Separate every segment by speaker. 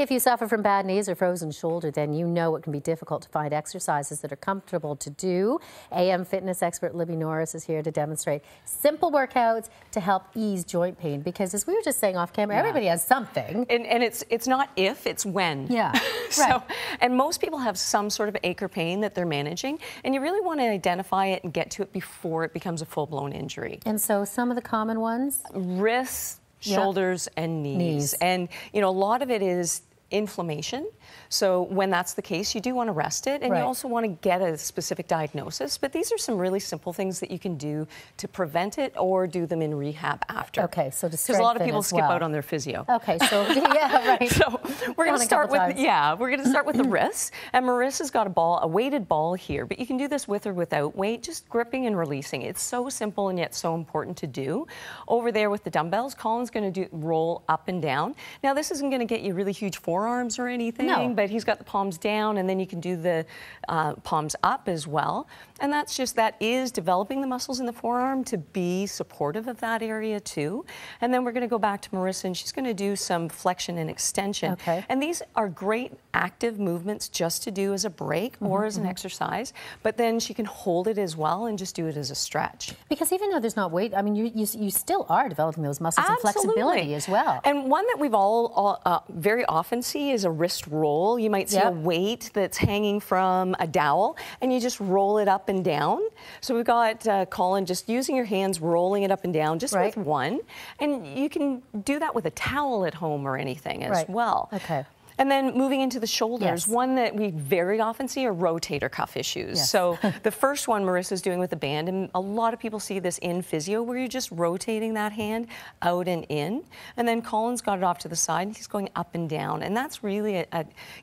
Speaker 1: If you suffer from bad knees or frozen shoulder, then you know it can be difficult to find exercises that are comfortable to do. AM fitness expert Libby Norris is here to demonstrate simple workouts to help ease joint pain, because as we were just saying off camera, everybody has something.
Speaker 2: And it's not if, it's when.
Speaker 1: Yeah,
Speaker 2: So, and most people have some sort of ache or pain that they're managing, and you really want to identify it and get to it before it becomes a full-blown injury.
Speaker 1: And so some of the common ones?
Speaker 2: Wrists, shoulders, and knees. And, you know, a lot of it is inflammation. So when that's the case, you do want to rest it, and you also want to get a specific diagnosis. But these are some really simple things that you can do to prevent it or do them in rehab after.
Speaker 1: Okay, so to strengthen,
Speaker 2: because a lot of people skip out on their physio.
Speaker 1: Okay, so yeah, right.
Speaker 2: So we're going to start with we're going to start with the wrists. And Marissa's got a weighted ball here, but you can do this with or without weight, just gripping and releasing. It's so simple and yet so important to do. Over there with the dumbbells, Colin's going to roll up and down. Now this isn't going to get you really huge forearms or anything, but he's got the palms down, and then you can do the palms up as well. And that is developing the muscles in the forearm to be supportive of that area too. And then we're going to go back to Marissa, and she's going to do some flexion and extension. Okay. And these are great active movements just to do as a break or as an exercise, but then she can hold it as well and just do it as a stretch. Because
Speaker 1: even though there's not weight, I mean, you still are developing those muscles and flexibility as well.
Speaker 2: And one that we've all very often see is a wrist roll. You might see a weight that's hanging from a dowel, and you just roll it up and down. So we've got Colin just using your hands, rolling it up and down just with one. And you can do that with a towel at home or anything as well. Okay. And then moving into the shoulders, one that we very often see are rotator cuff issues. So the first one Marissa's doing with the band, and a lot of people see this in physio, where you're just rotating that hand out and in. And then Colin's got it off to the side, and he's going up and down. And that's really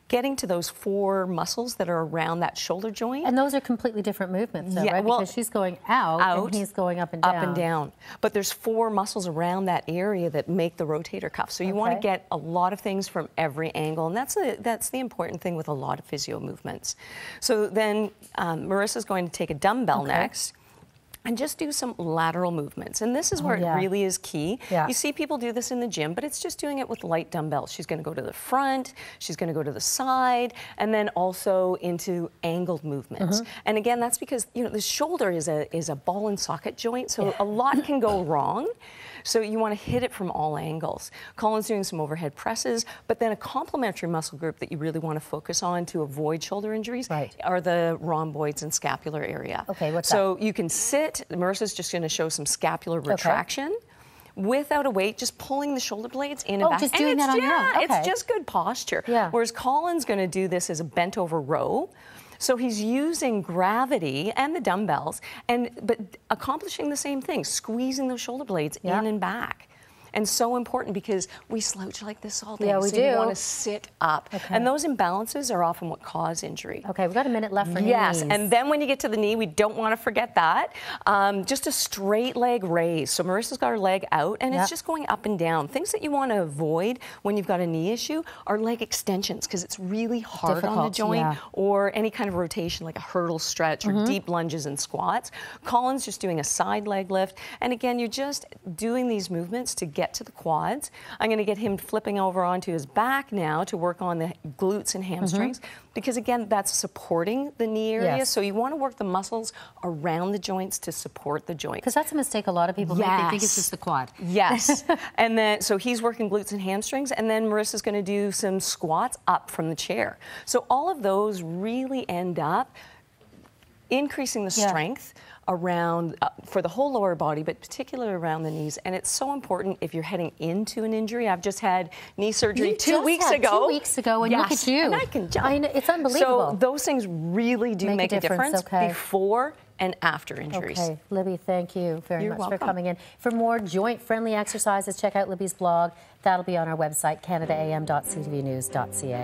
Speaker 2: getting to those four muscles that are around that shoulder joint.
Speaker 1: And those are completely different movements, though, right? Well, because she's going out and he's going up and down.
Speaker 2: Up and down. But there's four muscles around that area that make the rotator cuff. So you want to get a lot of things from every angle. And that's the important thing with a lot of physio movements. So then Marissa's going to take a dumbbell next and just do some lateral movements. And this is where it really is key. You see people do this in the gym, but it's just doing it with light dumbbells. She's going to go to the front, she's going to go to the side, and then also into angled movements. And again, that's because, you know, the shoulder is a ball and socket joint, so a lot can go wrong. So you want to hit it from all angles. Colin's doing some overhead presses, but then a complementary muscle group that you really want to focus on to avoid shoulder injuries are the rhomboids and scapular area. Okay, what's that? So you can sit. Marissa's just going to show some scapular retraction. Without a weight, just pulling the shoulder blades in and back.
Speaker 1: Just doing that on your own.
Speaker 2: It's just good posture. Whereas Colin's going to do this as a bent over row. So he's using gravity and the dumbbells, but accomplishing the same thing, squeezing those shoulder blades in and back. And so important, because we slouch like this all day.
Speaker 1: Yeah, we do.
Speaker 2: You want to sit up. And those imbalances are often what cause injury.
Speaker 1: Okay, we've got a minute left for knees.
Speaker 2: Yes, and then when you get to the knee, we don't want to forget that. Just a straight leg raise. So Marissa's got her leg out, and it's just going up and down. Things that you want to avoid when you've got a knee issue are leg extensions, because it's really hard on the joint, or any kind of rotation like a hurdle stretch or deep lunges and squats. Colin's just doing a side leg lift. And again, you're just doing these movements to get to the quads. I'm going to get him flipping over onto his back now to work on the glutes and hamstrings, because again, that's supporting the knee area. So you want to work the muscles around the joints to support the joint.
Speaker 1: Because that's a mistake a lot of people make. They think it's just the quad.
Speaker 2: Yes. And then, so he's working glutes and hamstrings, and then Marissa's going to do some squats up from the chair. So all of those really end up increasing the strength around for the whole lower body, but particularly around the knees. And it's so important if you're heading into an injury. I've just had knee surgery 2 weeks ago.
Speaker 1: 2 weeks ago, and look at you.
Speaker 2: And I can jump.
Speaker 1: I know, it's unbelievable.
Speaker 2: So those things really do make a difference before and after injuries.
Speaker 1: Okay, Libby, thank you very much for coming in. For more joint-friendly exercises, check out Libby's blog. That'll be on our website, canadaam.ctvnews.ca.